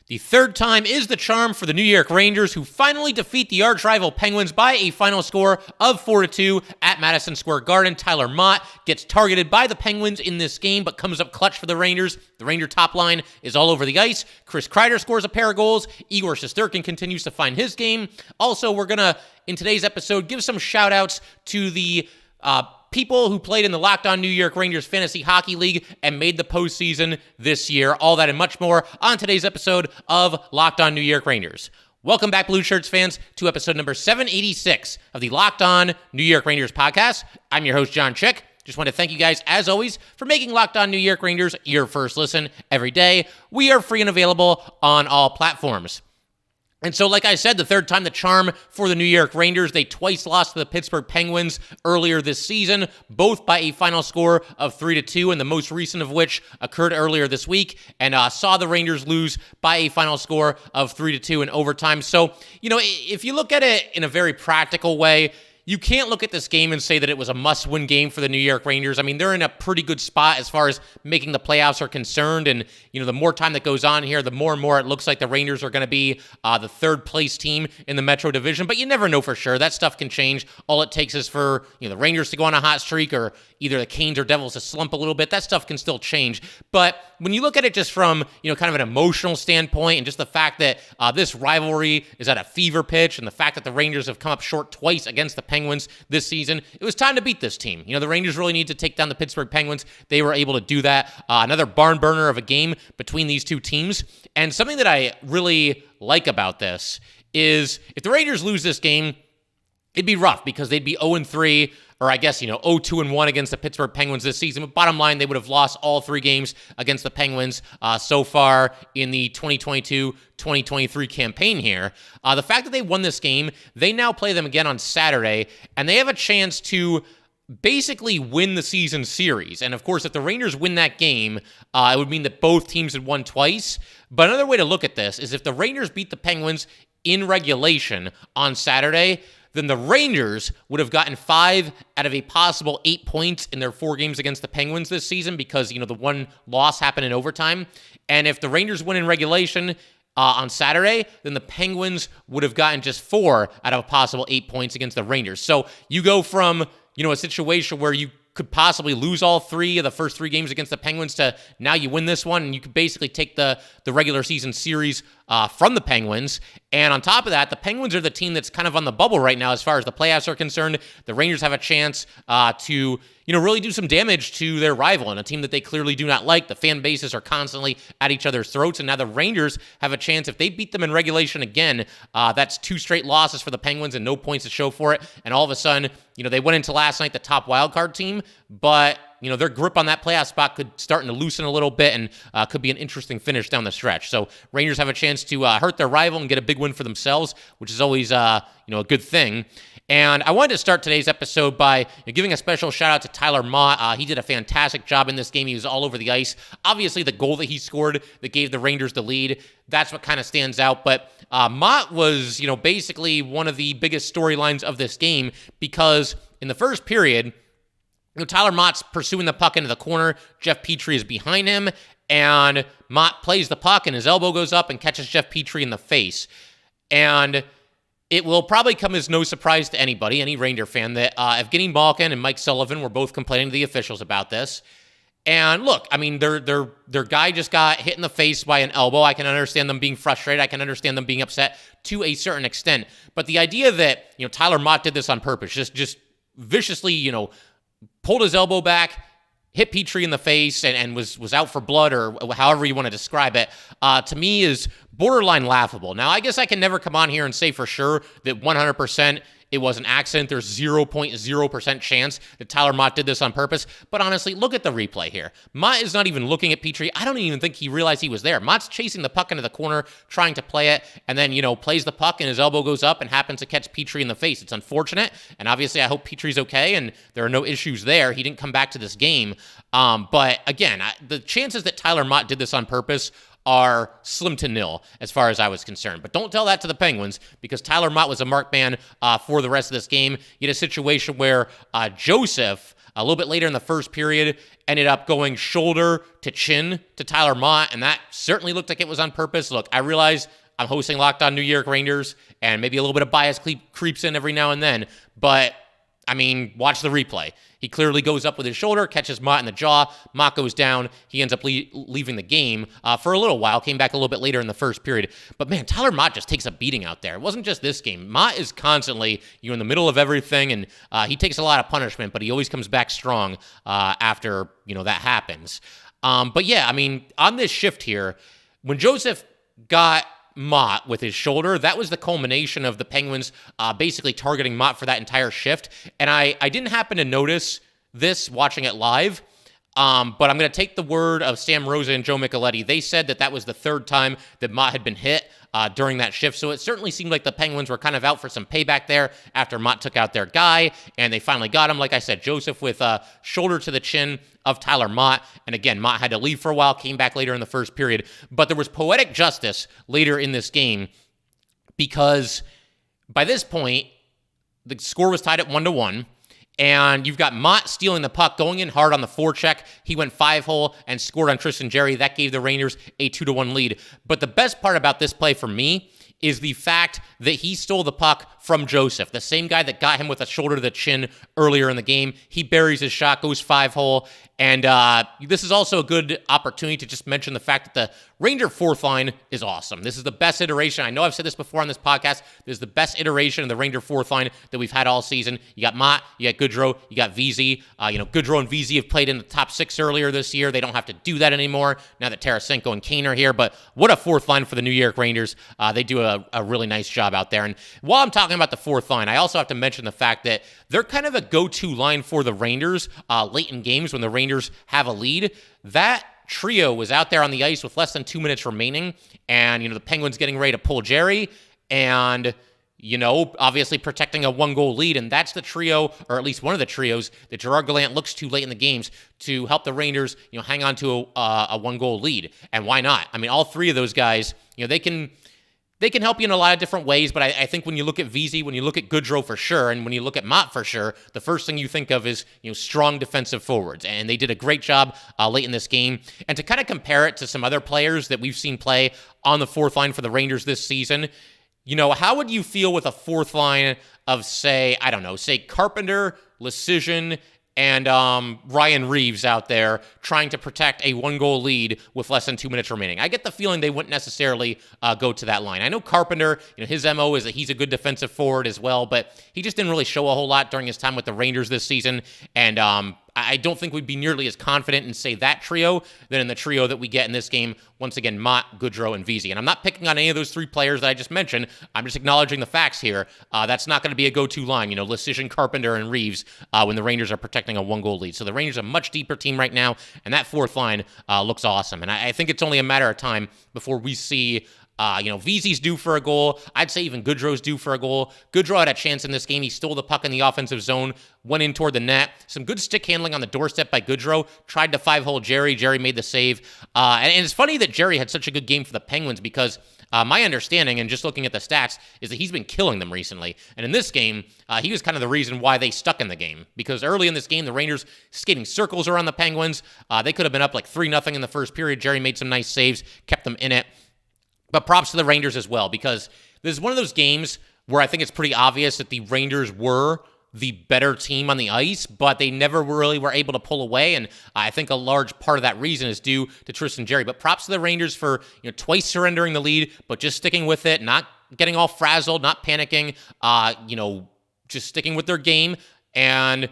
The third time is the charm for the New York Rangers, who finally defeat the arch-rival Penguins by a final score of 4-2 at Madison Square Garden. Tyler Mott gets targeted by the Penguins in this game, but comes up clutch for the Rangers. The Ranger top line is all over the ice. Chris Kreider scores a pair of goals. Igor Shesterkin continues to find his game. Also, we're going to, in today's episode, give some shout-outs to the people who played in the Locked On New York Rangers Fantasy Hockey League and made the postseason this year. All that and much more on today's episode of Locked On New York Rangers. Welcome back, Blue Shirts fans, to episode number 786 of the Locked On New York Rangers podcast. I'm your host, John Chick. Just want to thank you guys, as always, for making Locked On New York Rangers your first listen every day. We are free and available on all platforms. And so, like I said, the third time the charm for the New York Rangers. They twice lost to the Pittsburgh Penguins earlier this season, both by a final score of 3-2, and the most recent of which occurred earlier this week, and saw the Rangers lose by a final score of 3-2 in overtime. So, if you look at it in a very practical way, you can't look at this game and say that it was a must-win game for the New York Rangers. I mean, they're in a pretty good spot as far as making the playoffs are concerned, and, the more time that goes on here, the more and more it looks like the Rangers are going to be the third-place team in the Metro Division, but you never know for sure. That stuff can change. All it takes is for, the Rangers to go on a hot streak, or either the Canes or Devils to slump a little bit. That stuff can still change, but when you look at it just from, kind of an emotional standpoint, and just the fact that this rivalry is at a fever pitch, and the fact that the Rangers have come up short twice against the Penguins this season, it was time to beat this team. The Rangers really need to take down the Pittsburgh Penguins. They were able to do that. Another barn burner of a game between these two teams. And something that I really like about this is if the Rangers lose this game, it'd be rough because they'd be 0-3, or I guess, 0-2-1 against the Pittsburgh Penguins this season. But bottom line, they would have lost all three games against the Penguins so far in the 2022-2023 campaign here. The fact that they won this game, they now play them again on Saturday, and they have a chance to basically win the season series. And of course, if the Rangers win that game, it would mean that both teams had won twice. But another way to look at this is if the Rangers beat the Penguins in regulation on Saturday, then the Rangers would have gotten 5 out of a possible 8 points in their 4 games against the Penguins this season because, the one loss happened in overtime. And if the Rangers win in regulation on Saturday, then the Penguins would have gotten just 4 out of a possible 8 points against the Rangers. So you go from, a situation where you could possibly lose all 3 of the first 3 games against the Penguins to now you win this one, and you could basically take the regular season series from the Penguins. And on top of that, the Penguins are the team that's kind of on the bubble right now as far as the playoffs are concerned. The Rangers have a chance to, really do some damage to their rival and a team that they clearly do not like. The fan bases are constantly at each other's throats, and now the Rangers have a chance. If they beat them in regulation again, that's 2 straight losses for the Penguins and no points to show for it. And all of a sudden, they went into last night the top wildcard team, but their grip on that playoff spot could start to loosen a little bit and could be an interesting finish down the stretch. So Rangers have a chance to hurt their rival and get a big win for themselves, which is always, a good thing. And I wanted to start today's episode by giving a special shout out to Tyler Mott. He did a fantastic job in this game. He was all over the ice. Obviously, the goal that he scored that gave the Rangers the lead, that's what kind of stands out. But Mott was, basically one of the biggest storylines of this game because in the first period, Tyler Mott's pursuing the puck into the corner. Jeff Petrie is behind him, and Mott plays the puck, and his elbow goes up and catches Jeff Petrie in the face. And it will probably come as no surprise to anybody, any Ranger fan, that Evgeny Malkin and Mike Sullivan were both complaining to the officials about this. And look, I mean, their guy just got hit in the face by an elbow. I can understand them being frustrated. I can understand them being upset to a certain extent. But the idea that, Tyler Mott did this on purpose, just viciously, pulled his elbow back, hit Petrie in the face, and was out for blood, or however you want to describe it, to me is borderline laughable. Now, I guess I can never come on here and say for sure that 100% it was an accident. There's 0.0% chance that Tyler Mott did this on purpose. But honestly, look at the replay here. Mott is not even looking at Petrie. I don't even think he realized he was there. Mott's chasing the puck into the corner, trying to play it, and then, plays the puck, and his elbow goes up and happens to catch Petrie in the face. It's unfortunate, and obviously I hope Petrie's okay, and there are no issues there. He didn't come back to this game. But again, the chances that Tyler Mott did this on purpose are slim to nil as far as I was concerned. But don't tell that to the Penguins, because Tyler Mott was a marked man for the rest of this game. You had a situation where Joseph A little bit later in the first period, ended up going shoulder to chin to Tyler Mott, and that certainly looked like it was on purpose. Look, I realize I'm hosting Locked On New York Rangers, and maybe a little bit of bias creeps in every now and then, but I mean, watch the replay. He clearly goes up with his shoulder, catches Mott in the jaw. Mott goes down. He ends up leaving the game for a little while, came back a little bit later in the first period. But man, Tyler Mott just takes a beating out there. It wasn't just this game. Mott is constantly, in the middle of everything, and he takes a lot of punishment, but he always comes back strong after, that happens. But yeah, I mean, on this shift here, when Joseph got Mott with his shoulder, that was the culmination of the Penguins basically targeting Mott for that entire shift. And I didn't happen to notice this watching it live, but I'm going to take the word of Sam Rosa and Joe Micheletti. They said that was the third time that Mott had been hit during that shift. So it certainly seemed like the Penguins were kind of out for some payback there after Mott took out their guy, and they finally got him. Like I said, Joseph with shoulder to the chin of Tyler Mott. And again, Mott had to leave for a while, came back later in the first period. But there was poetic justice later in this game because by this point, the score was tied at 1-1. And you've got Mott stealing the puck, going in hard on the forecheck. He went 5-hole and scored on Tristan Jarry. That gave the Rangers a 2-1 lead. But the best part about this play for me is the fact that he stole the puck from Joseph, the same guy that got him with a shoulder to the chin earlier in the game. He buries his shot, goes 5-hole. And this is also a good opportunity to just mention the fact that the Ranger fourth line is awesome. This is the best iteration. I know I've said this before on this podcast. This is the best iteration of the Ranger fourth line that we've had all season. You got Mott, you got Goodrow, you got Vesey. Goodrow and Vesey have played in the top six earlier this year. They don't have to do that anymore now that Tarasenko and Kane are here. But what a fourth line for the New York Rangers. They do a really nice job out there. And while I'm talking about the fourth line, I also have to mention the fact that they're kind of a go-to line for the Rangers late in games when the Rangers have a lead. That trio was out there on the ice with less than 2 minutes remaining, and the Penguins getting ready to pull Jarry, and obviously protecting a one-goal lead. And that's the trio, or at least one of the trios, that Gerard Gallant looks to late in the games to help the Rangers hang on to a one-goal lead. And why not? I mean, all three of those guys, they can help you in a lot of different ways, but I think when you look at Vesey, when you look at Goodrow for sure, and when you look at Mott for sure, the first thing you think of is strong defensive forwards, and they did a great job late in this game. And to kind of compare it to some other players that we've seen play on the fourth line for the Rangers this season, how would you feel with a fourth line of, say Carpenter, Lecision, and Ryan Reeves out there trying to protect a one-goal lead with less than 2 minutes remaining? I get the feeling they wouldn't necessarily go to that line. I know Carpenter, his MO is that he's a good defensive forward as well, but he just didn't really show a whole lot during his time with the Rangers this season, and I don't think we'd be nearly as confident in, say, that trio than in the trio that we get in this game. Once again, Mott, Goodrow, and Vesey. And I'm not picking on any of those three players that I just mentioned. I'm just acknowledging the facts here. That's not going to be a go-to line, Lecision, Carpenter, and Reeves when the Rangers are protecting a one-goal lead. So the Rangers are a much deeper team right now, and that fourth line looks awesome. And I think it's only a matter of time before we see Vesey's due for a goal. I'd say even Goodrow's due for a goal. Goodrow had a chance in this game. He stole the puck in the offensive zone, went in toward the net. Some good stick handling on the doorstep by Goodrow. Tried to 5-hole Jarry. Jarry made the save. And it's funny that Jarry had such a good game for the Penguins because my understanding, and just looking at the stats, is that he's been killing them recently. And in this game, he was kind of the reason why they stuck in the game. Because early in this game, the Rangers skating circles around the Penguins. They could have been up like 3-0 in the first period. Jarry made some nice saves, kept them in it. But props to the Rangers as well, because this is one of those games where I think it's pretty obvious that the Rangers were the better team on the ice, but they never really were able to pull away, and I think a large part of that reason is due to Tristan Jarry. But props to the Rangers for twice surrendering the lead, but just sticking with it, not getting all frazzled, not panicking, just sticking with their game, and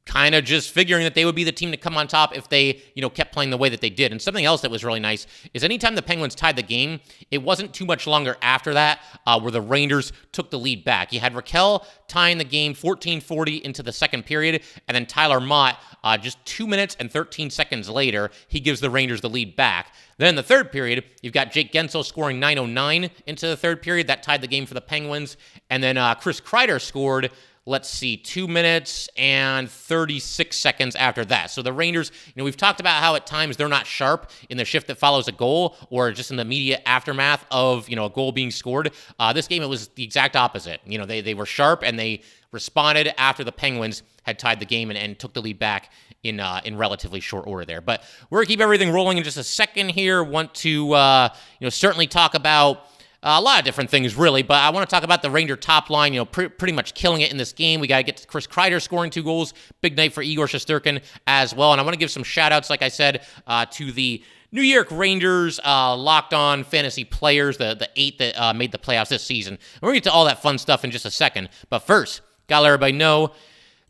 kind of just figuring that they would be the team to come on top if they, kept playing the way that they did. And something else that was really nice is anytime the Penguins tied the game, it wasn't too much longer after that where the Rangers took the lead back. You had Raquel tying the game 14:40 into the second period, and then Tyler Mott, just 2 minutes and 13 seconds later, he gives the Rangers the lead back. Then in the third period, you've got Jake Gensel scoring 9:09 into the third period. That tied the game for the Penguins. And then Chris Kreider scored 2 minutes and 36 seconds after that. So the Rangers, we've talked about how at times they're not sharp in the shift that follows a goal or just in the immediate aftermath of, a goal being scored. This game, it was the exact opposite. They were sharp and they responded after the Penguins had tied the game and took the lead back in relatively short order there. But we're going to keep everything rolling in just a second here. Want to certainly talk about a lot of different things, really, but I want to talk about the Ranger top line, pretty much killing it in this game. We got to get to Chris Kreider scoring 2 goals. Big night for Igor Shesterkin as well. And I want to give some shout-outs, like I said, to the New York Rangers Locked On Fantasy players, the 8 that made the playoffs this season. And we're going to get to all that fun stuff in just a second. But first, got to let everybody know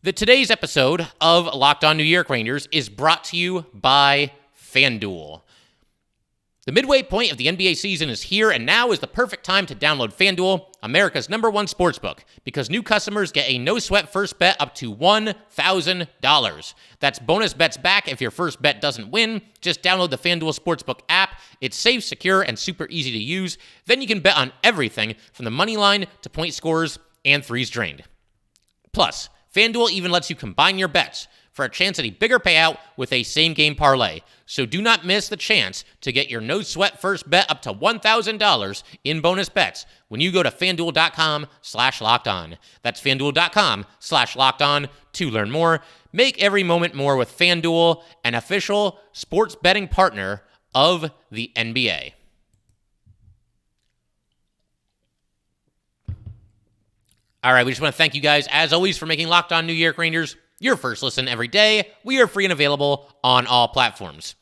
that today's episode of Locked On New York Rangers is brought to you by FanDuel. The midway point of the NBA season is here, and now is the perfect time to download FanDuel, America's #1 sportsbook, because new customers get a no-sweat first bet up to $1,000. That's bonus bets back if your first bet doesn't win. Just download the FanDuel Sportsbook app. It's safe, secure, and super easy to use. Then you can bet on everything from the money line to point scores and threes drained. Plus, FanDuel even lets you combine your bets for a chance at a bigger payout with a same-game parlay. So do not miss the chance to get your no-sweat first bet up to $1,000 in bonus bets when you go to FanDuel.com/LockedOn. That's FanDuel.com/LockedOn to learn more. Make every moment more with FanDuel, an official sports betting partner of the NBA. All right, we just want to thank you guys, as always, for making Locked On New York Rangers your first listen every day. We are free and available on all platforms.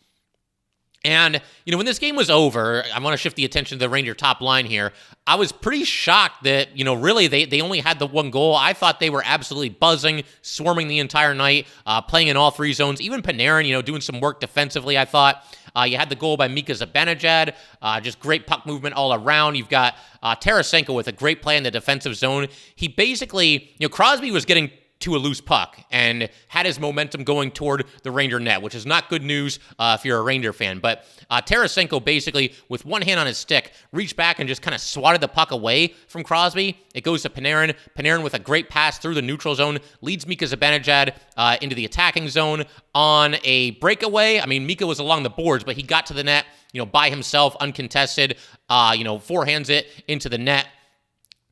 And, when this game was over, I want to shift the attention to the Ranger top line here. I was pretty shocked that, really they only had the 1 goal. I thought they were absolutely buzzing, swarming the entire night, playing in all 3 zones. Even Panarin, doing some work defensively, I thought. You had the goal by Mika Zibanejad, just great puck movement all around. You've got Tarasenko with a great play in the defensive zone. He basically, Crosby was getting to a loose puck and had his momentum going toward the Ranger net, which is not good news if you're a Ranger fan. But Tarasenko basically, with one hand on his stick, reached back and just kind of swatted the puck away from Crosby. It goes to Panarin. Panarin with a great pass through the neutral zone leads Mika Zibanejad into the attacking zone on a breakaway. I mean, Mika was along the boards, but he got to the net, by himself, uncontested, forehands it into the net.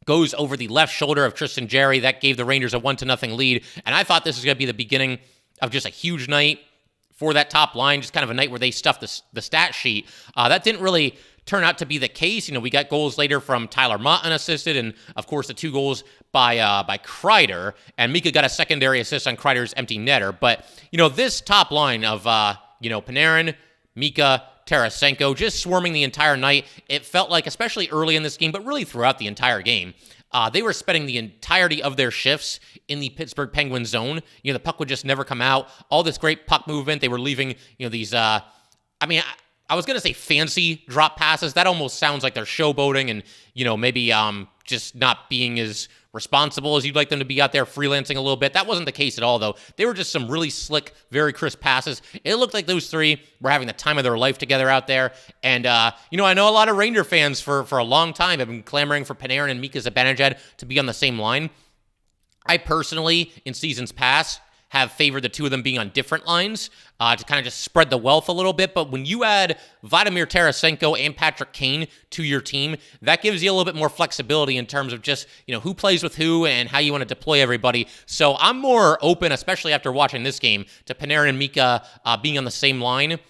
Goes over the left shoulder of Tristan Jarry. That gave the Rangers a 1-0 lead. And I thought this was going to be the beginning of just a huge night for that top line, just kind of a night where they stuffed the stat sheet. That didn't really turn out to be the case. We got goals later from Tyler Mott unassisted, and of course the 2 goals by Kreider. And Mika got a secondary assist on Kreider's empty netter. But, this top line of, Panarin, Mika, Tarasenko, just swarming the entire night. It felt like, especially early in this game, but really throughout the entire game, they were spending the entirety of their shifts in the Pittsburgh Penguins zone. The puck would just never come out. All this great puck movement. They were leaving, these, I was going to say fancy drop passes. That almost sounds like they're showboating and, maybe just not being as responsible as you'd like them to be out there freelancing a little bit. That wasn't the case at all, though. They were just some really slick, very crisp passes. It looked like those 3 were having the time of their life together out there. And, I know a lot of Ranger fans for a long time have been clamoring for Panarin and Mika Zibanejad to be on the same line. I personally, in seasons past, have favored the 2 of them being on different lines to kind of just spread the wealth a little bit. But when you add Vladimir Tarasenko and Patrick Kane to your team, that gives you a little bit more flexibility in terms of just, who plays with who and how you want to deploy everybody. So I'm more open, especially after watching this game, to Panarin and Mika being on the same line,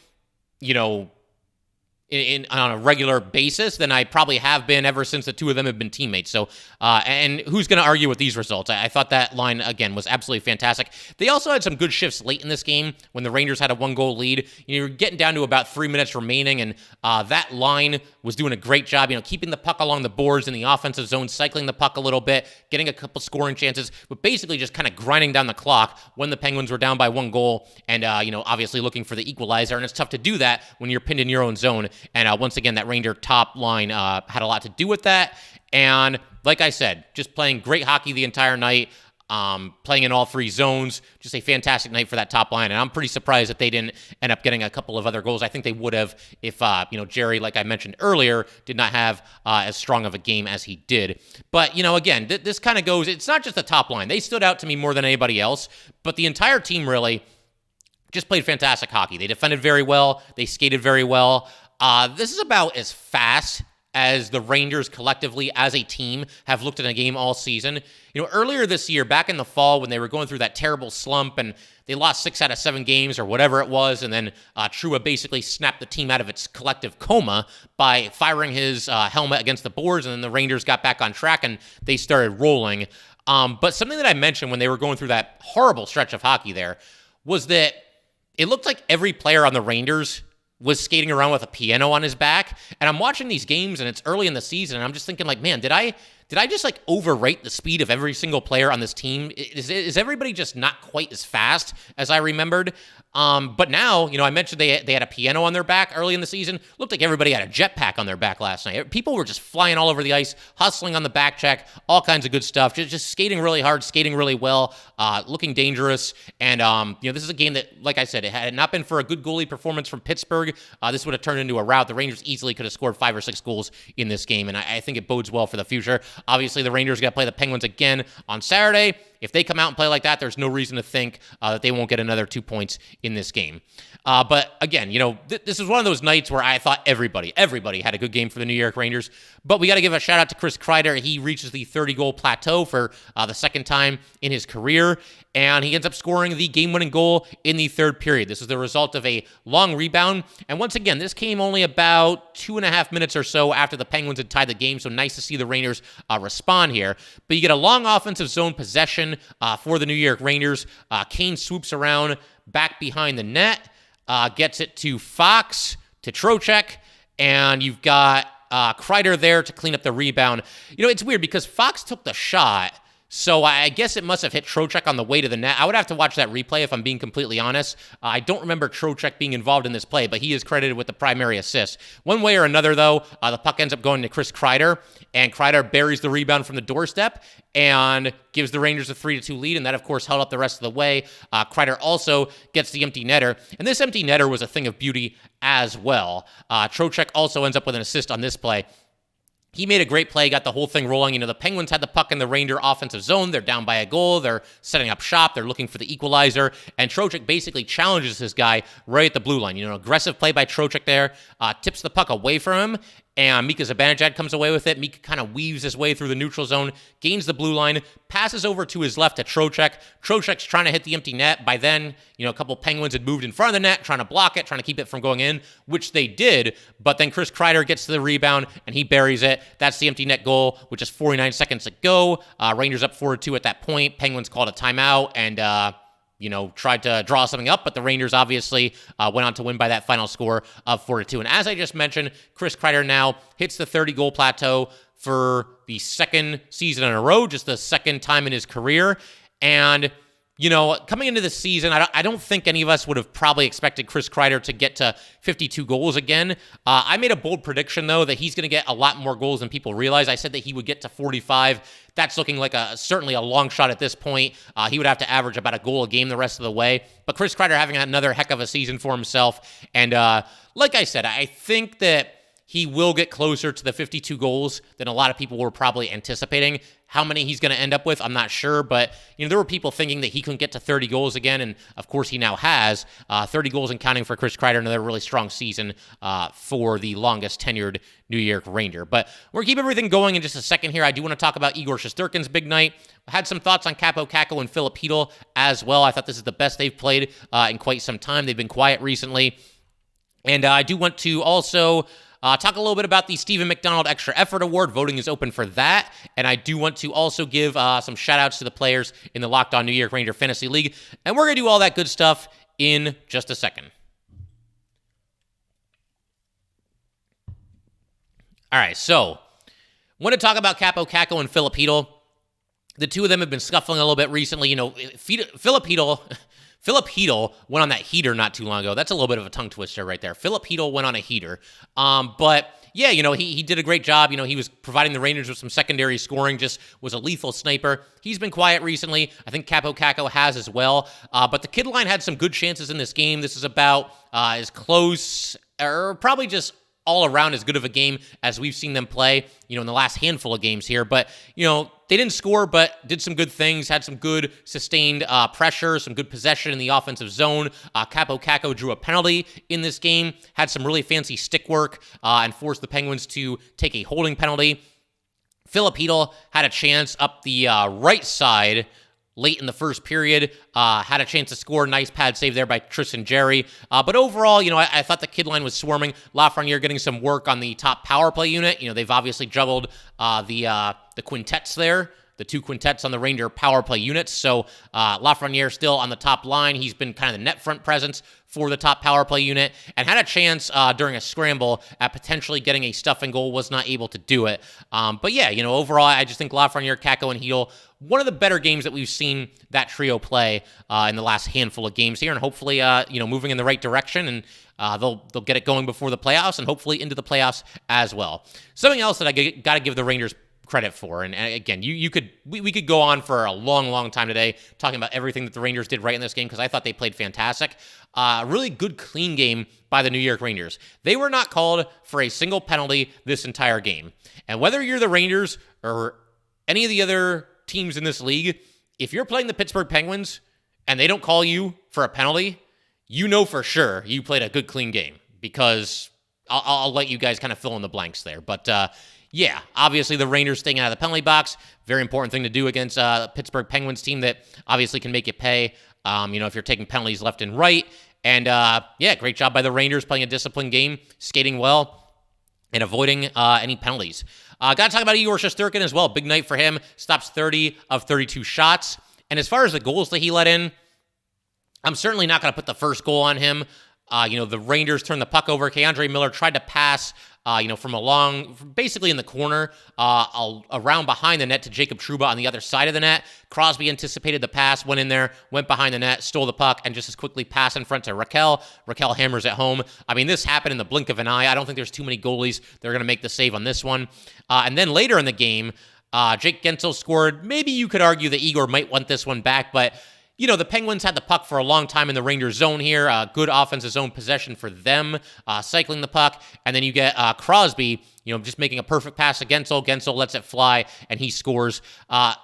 on a regular basis than I probably have been ever since the 2 of them have been teammates. So, and who's going to argue with these results? I thought that line, again, was absolutely fantastic. They also had some good shifts late in this game when the Rangers had a 1-goal lead. You're getting down to about 3 minutes remaining, and that line was doing a great job, keeping the puck along the boards in the offensive zone, cycling the puck a little bit, getting a couple scoring chances, but basically just kind of grinding down the clock when the Penguins were down by 1 goal and, obviously looking for the equalizer. And it's tough to do that when you're pinned in your own zone. And once again, that Ranger top line had a lot to do with that. And like I said, just playing great hockey the entire night, playing in all 3 zones. Just a fantastic night for that top line. And I'm pretty surprised that they didn't end up getting a couple of other goals. I think they would have if, Jarry, like I mentioned earlier, did not have as strong of a game as he did. But, again, this kind of goes, it's not just the top line. They stood out to me more than anybody else, but the entire team really just played fantastic hockey. They defended very well. They skated very well. This is about as fast as the Rangers collectively as a team have looked at a game all season. Earlier this year, back in the fall when they were going through that terrible slump and they lost 6 out of 7 games or whatever it was, and then Trouba basically snapped the team out of its collective coma by firing his helmet against the boards, and then the Rangers got back on track and they started rolling. But something that I mentioned when they were going through that horrible stretch of hockey there was that it looked like every player on the Rangers was skating around with a piano on his back. And I'm watching these games and it's early in the season and I'm just thinking like, man, did I just like overrate the speed of every single player on this team? Is everybody just not quite as fast as I remembered? But now, I mentioned they had a piano on their back early in the season. Looked like everybody had a jetpack on their back last night. People were just flying all over the ice, hustling on the back check, all kinds of good stuff. Just skating really hard, skating really well, looking dangerous. And, this is a game that, like I said, it had not been for a good goalie performance from Pittsburgh, this would have turned into a rout. The Rangers easily could have scored 5 or 6 goals in this game, and I think it bodes well for the future. Obviously, the Rangers got to play the Penguins again on Saturday. If they come out and play like that, there's no reason to think that they won't get another 2 points in this game. But again, this is one of those nights where I thought everybody had a good game for the New York Rangers. But we got to give a shout out to Chris Kreider. He reaches the 30-goal plateau for the second time in his career, and he ends up scoring the game-winning goal in the third period. This is the result of a long rebound. And once again, this came only about 2.5 minutes or so after the Penguins had tied the game, so nice to see the Rangers respond here. But you get a long offensive zone possession for the New York Rangers. Kane swoops around back behind the net, gets it to Fox, to Trocheck, and you've got Kreider there to clean up the rebound. It's weird because Fox took the shot, so I guess it must have hit Trocheck on the way to the net. I would have to watch that replay if I'm being completely honest. I don't remember Trocheck being involved in this play, but he is credited with the primary assist. One way or another, though, the puck ends up going to Chris Kreider, and Kreider buries the rebound from the doorstep and gives the Rangers a 3-2 lead, and that, of course, held up the rest of the way. Kreider also gets the empty netter, and this empty netter was a thing of beauty as well. Trocheck also ends up with an assist on this play. He made a great play, got the whole thing rolling. The Penguins had the puck in the Ranger offensive zone. They're down by a goal. They're setting up shop. They're looking for the equalizer. And Trocheck basically challenges his guy right at the blue line. Aggressive play by Trocheck there. Tips the puck away from him. And Mika Zibanejad comes away with it. Mika kind of weaves his way through the neutral zone, gains the blue line, passes over to his left to Trocheck. Trocheck's trying to hit the empty net. By then, a couple Penguins had moved in front of the net, trying to block it, trying to keep it from going in, which they did. But then Chris Kreider gets to the rebound, and he buries it. That's the empty net goal, which is 49 seconds to go. Rangers up 4-2 at that point. Penguins called a timeout, and tried to draw something up, but the Rangers obviously went on to win by that final score of 4-2. And as I just mentioned, Chris Kreider now hits the 30-goal plateau for the second season in a row, just the second time in his career. And coming into the season, I don't think any of us would have probably expected Chris Kreider to get to 52 goals again. I made a bold prediction, though, that he's going to get a lot more goals than people realize. I said that he would get to 45. That's looking like certainly a long shot at this point. He would have to average about a goal a game the rest of the way. But Chris Kreider having another heck of a season for himself. And like I said, I think that he will get closer to the 52 goals than a lot of people were probably anticipating. How many he's going to end up with, I'm not sure, but there were people thinking that he couldn't get to 30 goals again, and of course he now has 30 goals and counting for Chris Kreider. Another really strong season for the longest tenured New York Ranger. But we're going to keep everything going in just a second here. I do want to talk about Igor Shesterkin's big night. I had some thoughts on Kaapo Kakko and Filip Chytil as well. I thought this is the best they've played in quite some time. They've been quiet recently. And I do want to also talk a little bit about the Stephen McDonald Extra Effort Award. Voting is open for that. And I do want to also give some shout-outs to the players in the Locked On New York Ranger Fantasy League. And we're going to do all that good stuff in just a second. All right, so I want to talk about Kaapo Kakko and Filip Chytil. The two of them have been scuffling a little bit recently. Filip Chytil went on that heater not too long ago. That's a little bit of a tongue twister right there. Filip Chytil went on a heater. But yeah, he did a great job. He was providing the Rangers with some secondary scoring, just was a lethal sniper. He's been quiet recently. I think Kaapo Kakko has as well. But the kid line had some good chances in this game. This is about as close, or probably just all around as good of a game as we've seen them play, in the last handful of games here. But, they didn't score, but did some good things, had some good sustained pressure, some good possession in the offensive zone. Capo Caco drew a penalty in this game, had some really fancy stick work, and forced the Penguins to take a holding penalty. Philip Hedl had a chance up the right side late in the first period, had a chance to score. Nice pad save there by Tristan Jarry. But overall, I thought the kid line was swarming. Lafreniere getting some work on the top power play unit. They've obviously juggled the quintets there, the two quintets on the Ranger power play units. So Lafreniere still on the top line. He's been kind of the net front presence for the top power play unit, and had a chance during a scramble at potentially getting a stuffing goal, was not able to do it. But yeah, overall, I just think Lafreniere, Caco, and Hedl, one of the better games that we've seen that trio play in the last handful of games here, and hopefully, moving in the right direction, and they'll get it going before the playoffs, and hopefully into the playoffs as well. Something else that I got to give the Rangers credit for, and again, we could go on for a long time today talking about everything that the Rangers did right in this game, because I thought they played fantastic. Really good, clean game by the New York Rangers. They were not called for a single penalty this entire game. And whether you're the Rangers or any of the other teams in this league, if you're playing the Pittsburgh Penguins and they don't call you for a penalty, for sure you played a good, clean game, because I'll let you guys kind of fill in the blanks there. But yeah, obviously the Rangers staying out of the penalty box, very important thing to do against a Pittsburgh Penguins team that obviously can make you pay, if you're taking penalties left and right. And yeah, great job by the Rangers playing a disciplined game, skating well, and avoiding any penalties. Got to talk about Igor Shesterkin as well. Big night for him. Stops 30 of 32 shots. And as far as the goals that he let in, I'm certainly not going to put the first goal on him. The Rangers turned the puck over. K'Andre Miller tried to pass, from basically in the corner, around behind the net to Jacob Trouba on the other side of the net. Crosby anticipated the pass, went in there, went behind the net, stole the puck, and just as quickly passed in front to Raquel. Raquel hammers it home. I mean, this happened in the blink of an eye. I don't think there's too many goalies that are going to make the save on this one. And then later in the game, Jake Gensel scored. Maybe you could argue that Igor might want this one back, but the Penguins had the puck for a long time in the Rangers zone here. Good offensive zone possession for them, cycling the puck. And then you get Crosby, just making a perfect pass to Gensel. Gensel lets it fly, and he scores.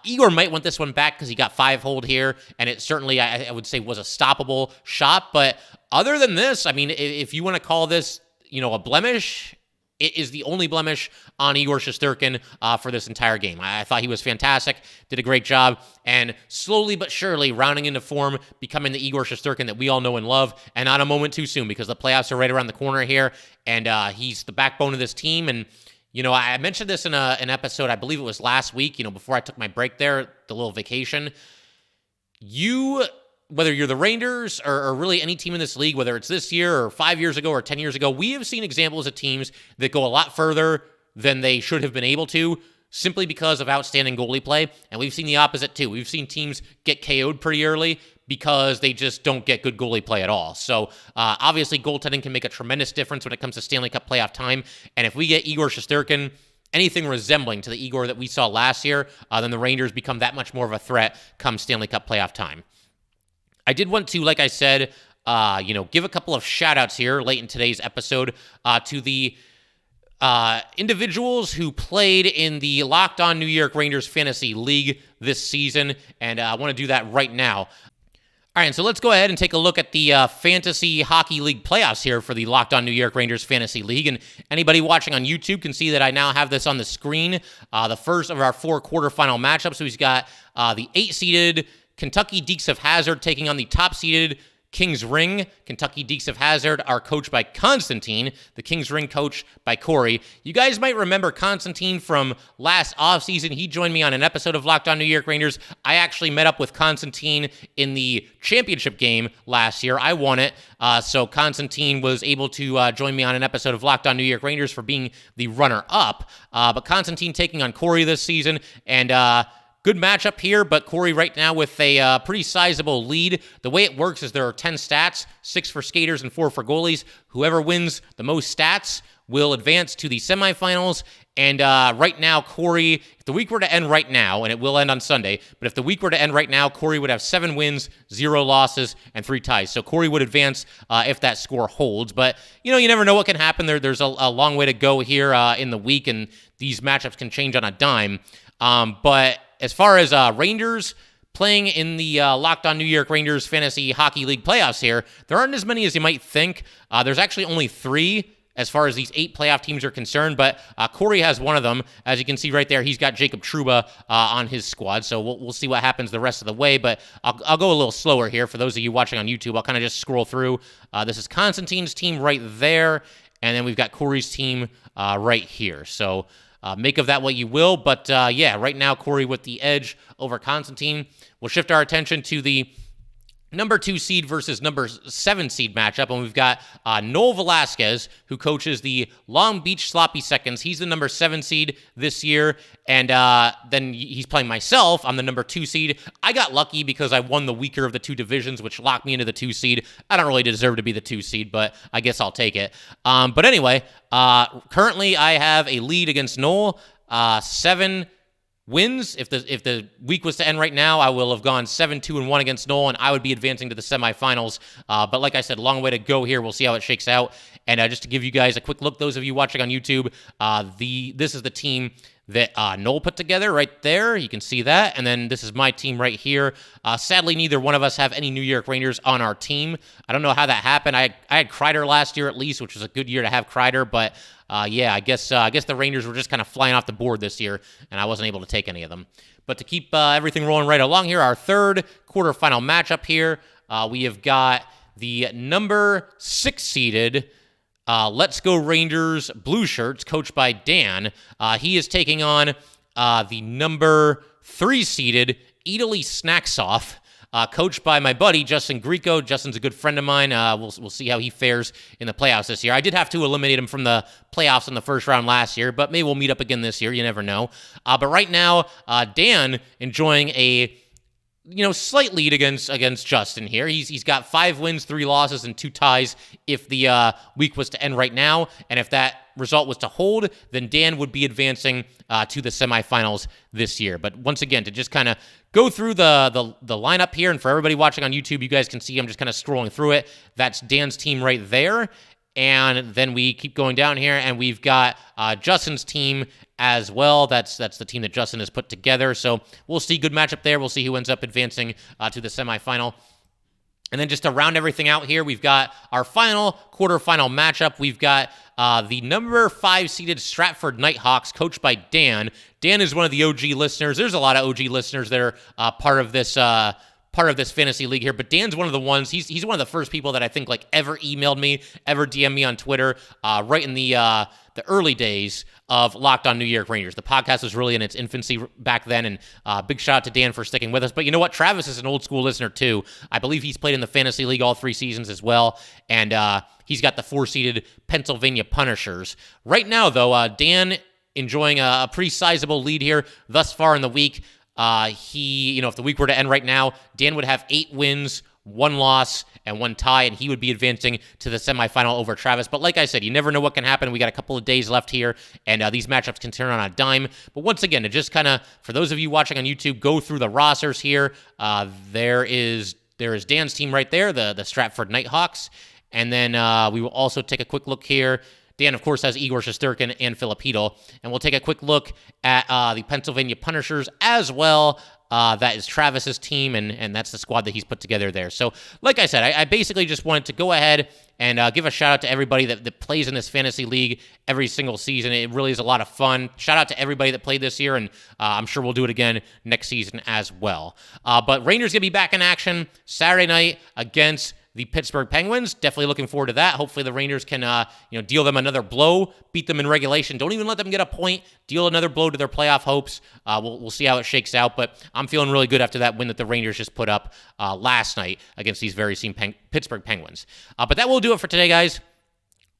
Igor might want this one back because he got 5-hold here, and it certainly, I would say, was a stoppable shot. But other than this, I mean, if you want to call this, a blemish, it is the only blemish on Igor Shesterkin for this entire game. I thought he was fantastic, did a great job, and slowly but surely rounding into form, becoming the Igor Shesterkin that we all know and love, and not a moment too soon, because the playoffs are right around the corner here, and he's the backbone of this team. And I mentioned this in an episode, I believe it was last week, before I took my break there, the little vacation. Whether you're the Rangers or really any team in this league, whether it's this year or 5 years ago or 10 years ago, we have seen examples of teams that go a lot further than they should have been able to, simply because of outstanding goalie play. And we've seen the opposite too. We've seen teams get KO'd pretty early because they just don't get good goalie play at all. So obviously goaltending can make a tremendous difference when it comes to Stanley Cup playoff time. And if we get Igor Shesterkin, anything resembling to the Igor that we saw last year, then the Rangers become that much more of a threat come Stanley Cup playoff time. I did want to, like I said, give a couple of shout-outs here late in today's episode to the individuals who played in the Locked On New York Rangers Fantasy League this season, and I want to do that right now. All right, and so let's go ahead and take a look at the Fantasy Hockey League playoffs here for the Locked On New York Rangers Fantasy League. And anybody watching on YouTube can see that I now have this on the screen. The first of our 4 quarterfinal matchups. So he's got the 8-seeded Kentucky Deeks of Hazard taking on the top-seeded Kings Ring. Kentucky Deeks of Hazard are coached by Constantine, the Kings Ring coach by Corey. You guys might remember Constantine from last offseason. He joined me on an episode of Locked On New York Rangers. I actually met up with Constantine in the championship game last year. I won it, so Constantine was able to join me on an episode of Locked On New York Rangers for being the runner-up. But Constantine taking on Corey this season, and good matchup here, but Corey right now with a pretty sizable lead. The way it works is there are 10 stats, 6 for skaters and 4 for goalies. Whoever wins the most stats will advance to the semifinals. And right now, Corey, if the week were to end right now, and it will end on Sunday, but if the week were to end right now, Corey would have 7 wins, 0 losses, and 3 ties. So Corey would advance if that score holds. But, you never know what can happen. There's a long way to go here in the week, and these matchups can change on a dime. But as far as Rangers playing in the Locked On New York Rangers Fantasy Hockey League playoffs here, there aren't as many as you might think. There's actually only 3 as far as these 8 playoff teams are concerned, but Corey has one of them. As you can see right there, he's got Jacob Trouba on his squad, so we'll see what happens the rest of the way, but I'll go a little slower here. For those of you watching on YouTube, I'll kind of just scroll through. This is Constantine's team right there, and then we've got Corey's team right here. So make of that what you will, but yeah, right now, Corey with the edge over Constantine. We'll shift our attention to the number 2 seed versus number 7 seed matchup, and we've got Noel Velasquez, who coaches the Long Beach Sloppy Seconds. He's the number 7 seed this year, and then he's playing myself. I'm the number 2 seed. I got lucky because I won the weaker of the 2 divisions, which locked me into the 2 seed. I don't really deserve to be the 2 seed, but I guess I'll take it. But anyway, currently I have a lead against Noel, 7 wins. If the week was to end right now, I will have gone 7-2-1 against Noel, and I would be advancing to the semifinals. But like I said, long way to go here. We'll see how it shakes out. And just to give you guys a quick look, those of you watching on YouTube, this is the team that Noel put together right there. You can see that. And then this is my team right here. Sadly, neither one of us have any New York Rangers on our team. I don't know how that happened. I had Kreider last year at least, which was a good year to have Kreider, but yeah, I guess the Rangers were just kind of flying off the board this year, and I wasn't able to take any of them. But to keep everything rolling right along here, our third quarterfinal matchup here, we have got the number 6 seeded Let's Go Rangers Blue Shirts, coached by Dan. He is taking on the number 3 seeded Italy Snacks Off, coached by my buddy, Justin Greco. Justin's a good friend of mine. We'll see how he fares in the playoffs this year. I did have to eliminate him from the playoffs in the first round last year, but maybe we'll meet up again this year. You never know. But right now, Dan enjoying a slight lead against Justin here. He's got 5 wins, 3 losses, and 2 ties if the week was to end right now. And if that result was to hold, then Dan would be advancing to the semifinals this year. But once again, to just kind of go through the lineup here, and for everybody watching on YouTube, you guys can see I'm just kind of scrolling through it. That's Dan's team right there. And then we keep going down here, and we've got Justin's team as well. That's the team that Justin has put together. So we'll see. Good matchup there. We'll see who ends up advancing to the semifinal. And then just to round everything out here, we've got our final quarterfinal matchup. We've got the number 5 seeded Stratford Nighthawks, coached by Dan. Dan is one of the OG listeners. There's a lot of OG listeners that are part of this fantasy league here, but Dan's one of the ones. He's one of the first people that I think ever emailed me, ever DM'd me on Twitter, right in the early days of Locked On New York Rangers. The podcast was really in its infancy back then, and big shout out to Dan for sticking with us. But you know what? Travis is an old school listener too. I believe he's played in the fantasy league all 3 seasons as well, and he's got the 4-seeded Pennsylvania Punishers. Right now, though, Dan enjoying a pretty sizable lead here thus far in the week. If the week were to end right now, Dan would have 8 wins, 1 loss, and 1 tie, and he would be advancing to the semifinal over Travis. But like I said, you never know what can happen. We got a couple of days left here, and these matchups can turn on a dime. But once again, to just kind of, for those of you watching on YouTube, go through the rosters here. There is Dan's team right there, the Stratford Nighthawks. And then we will also take a quick look here. Dan, of course, has Igor Shesterkin and Filipino. And we'll take a quick look at the Pennsylvania Punishers as well. That is Travis's team, and that's the squad that he's put together there. So, like I said, I basically just wanted to go ahead and give a shout-out to everybody that plays in this fantasy league every single season. It really is a lot of fun. Shout-out to everybody that played this year, and I'm sure we'll do it again next season as well. But Rangers going to be back in action Saturday night against the Pittsburgh Penguins. Definitely looking forward to that. Hopefully the Rangers can deal them another blow, beat them in regulation. Don't even let them get a point. Deal another blow to their playoff hopes. We'll see how it shakes out, but I'm feeling really good after that win that the Rangers just put up last night against these very same Pittsburgh Penguins. But that will do it for today, guys.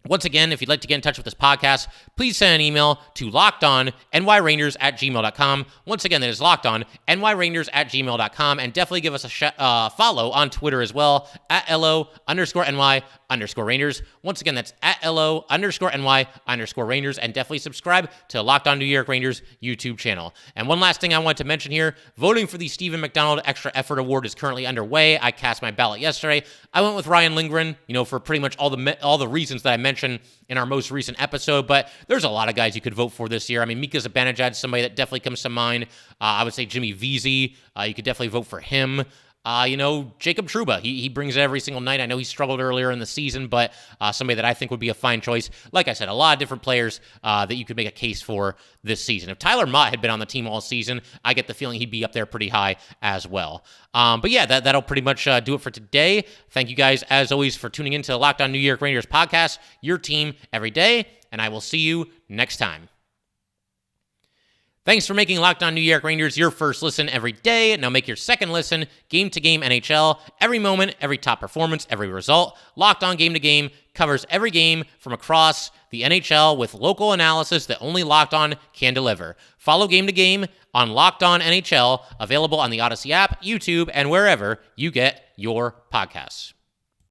Once again, if you'd like to get in touch with this podcast, please send an email to lockedonnyrangers@gmail.com. Once again, that is lockedonnyrangers@gmail.com. And definitely give us a follow on Twitter as well, @LO_NY_. LO_Rangers. Once again, that's at LO_NY_Rangers, and definitely subscribe to Locked On New York Rangers YouTube channel. And one last thing I want to mention here, voting for the Stephen McDonald Extra Effort Award is currently underway. I cast my ballot yesterday. I went with Ryan Lindgren, for pretty much all the reasons that I mentioned in our most recent episode, but there's a lot of guys you could vote for this year. I mean, Mika Zibanejad, somebody that definitely comes to mind. I would say Jimmy Vesey. You could definitely vote for him. Jacob Trouba, he brings it every single night. I know he struggled earlier in the season, but somebody that I think would be a fine choice. Like I said, a lot of different players that you could make a case for this season. If Tyler Mott had been on the team all season, I get the feeling he'd be up there pretty high as well. But yeah, that'll pretty much do it for today. Thank you guys, as always, for tuning into the Locked On New York Rangers podcast, your team every day, and I will see you next time. Thanks for making Locked On New York Rangers your first listen every day. Now make your second listen game-to-game NHL. Every moment, every top performance, every result. Locked On Game to Game covers every game from across the NHL with local analysis that only Locked On can deliver. Follow Game to Game on Locked On NHL, available on the Odyssey app, YouTube, and wherever you get your podcasts.